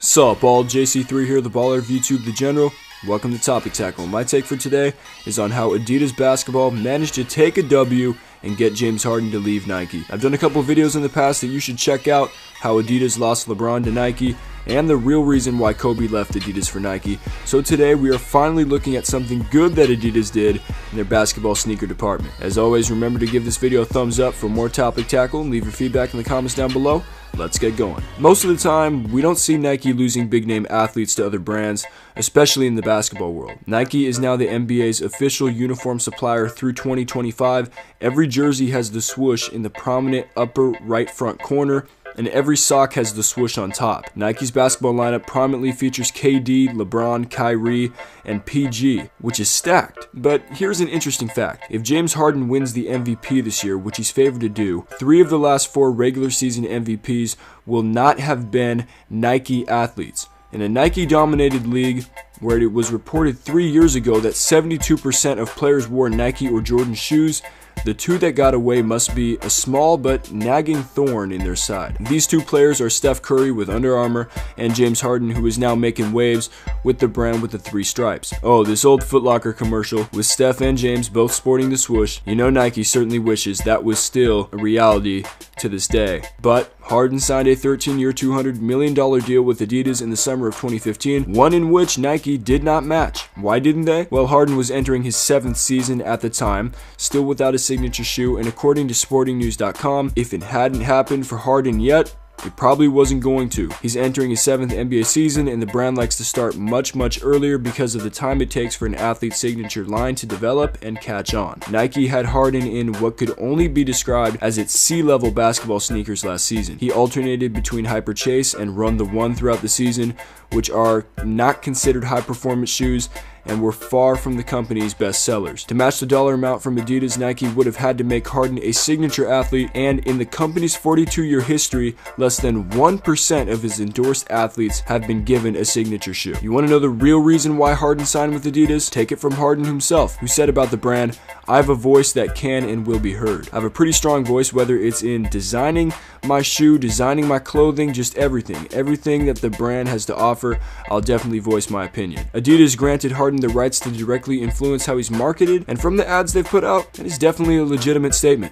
Sup all, JC3 here, the baller of YouTube, the general. Welcome to Topic Tackle. My take for today is on how Adidas basketball managed to take a W and get James Harden to leave Nike. I've done a couple videos in the past that you should check out, how Adidas lost LeBron to Nike, and the real reason why Kobe left Adidas for Nike. So today we are finally looking at something good that Adidas did in their basketball sneaker department. As always, remember to give this video a thumbs up for more Topic Tackle and leave your feedback in the comments down below. Let's get going. Most of the time, we don't see Nike losing big name athletes to other brands, especially in the basketball world. Nike is now the NBA's official uniform supplier through 2025. Every jersey has the swoosh in the prominent upper right front corner, and every sock has the swoosh on top. Nike's basketball lineup prominently features KD, LeBron, Kyrie, and PG, which is stacked. But here's an interesting fact. If James Harden wins the MVP this year, which he's favored to do, 3 of the last 4 regular season MVPs will not have been Nike athletes. In a Nike-dominated league, where it was reported 3 years ago that 72% of players wore Nike or Jordan shoes, the 2 that got away must be a small but nagging thorn in their side. These 2 players are Steph Curry with Under Armour and James Harden, who is now making waves with the brand with the 3 stripes. Oh, this old Foot Locker commercial with Steph and James both sporting the swoosh. You know Nike certainly wishes that was still a reality to this day. But Harden signed a 13-year, $200 million deal with Adidas in the summer of 2015, one in which Nike did not match. Why didn't they? Well, Harden was entering his 7th season at the time, still without a signature shoe, and according to sportingnews.com, if it hadn't happened for Harden yet, it probably wasn't going to. He's entering his 7th NBA season, and the brand likes to start much earlier because of the time it takes for an athlete's signature line to develop and catch on. Nike had Harden in what could only be described as its C-level basketball sneakers last season. He alternated between Hyper Chase and Run the One throughout the season, which are not considered high-performance shoes and were far from the company's best sellers. To match the dollar amount from Adidas, Nike would have had to make Harden a signature athlete, and in the company's 42-year history, less than 1% of his endorsed athletes have been given a signature shoe. You want to know the real reason why Harden signed with Adidas? Take it from Harden himself, who said about the brand, "I have a voice that can and will be heard. I have a pretty strong voice, whether it's in designing my shoe, designing my clothing, just everything. Everything that the brand has to offer, I'll definitely voice my opinion." Adidas granted Harden the rights to directly influence how he's marketed, and from the ads they've put out, it is definitely a legitimate statement.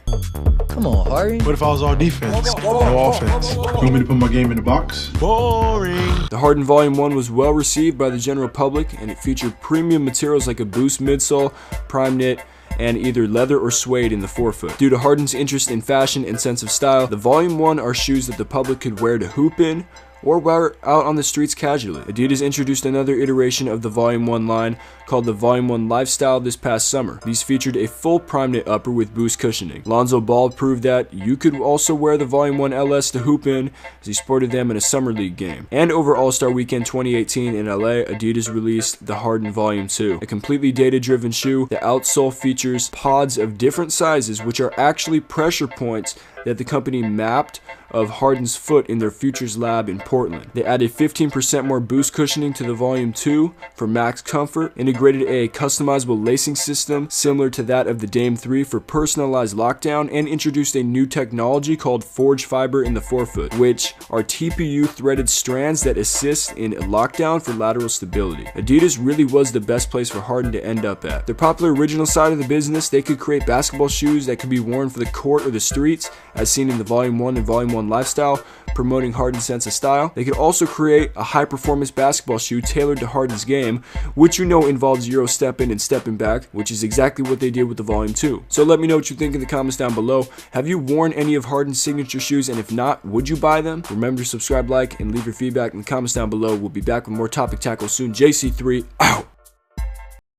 Come on, Harden. What if I was all defense, no offense? You want me to put my game in the box? Boring. The Harden Volume 1 was well received by the general public, and it featured premium materials like a Boost midsole, Prime Knit, and either leather or suede in the forefoot. Due to Harden's interest in fashion and sense of style, the Volume 1 are shoes that the public could wear to hoop in or wear out on the streets casually. Adidas introduced another iteration of the Volume 1 line called the Volume 1 Lifestyle this past summer. These featured a full Prime Knit upper with Boost cushioning. Lonzo Ball proved that you could also wear the Volume 1 LS to hoop in, as he sported them in a Summer League game. And over All-Star Weekend 2018 in LA, Adidas released the Harden Volume 2, a completely data-driven shoe. The outsole features pods of different sizes, which are actually pressure points that the company mapped of Harden's foot in their Futures lab in Portland. They added 15% more Boost cushioning to the Volume 2 for max comfort, integrated a customizable lacing system similar to that of the Dame 3 for personalized lockdown, and introduced a new technology called Forge Fiber in the forefoot, which are TPU threaded strands that assist in lockdown for lateral stability. Adidas really was the best place for Harden to end up at. Their popular original side of the business, they could create basketball shoes that could be worn for the court or the streets, as seen in the Volume 1 and Volume 1 Lifestyle, promoting Harden's sense of style. They could also create a high-performance basketball shoe tailored to Harden's game, which you know involves Euro stepping and stepping back, which is exactly what they did with the Volume 2. So let me know what you think in the comments down below. Have you worn any of Harden's signature shoes, and if not, would you buy them? Remember to subscribe, like, and leave your feedback in the comments down below. We'll be back with more Topic Tackle soon. JC3 out.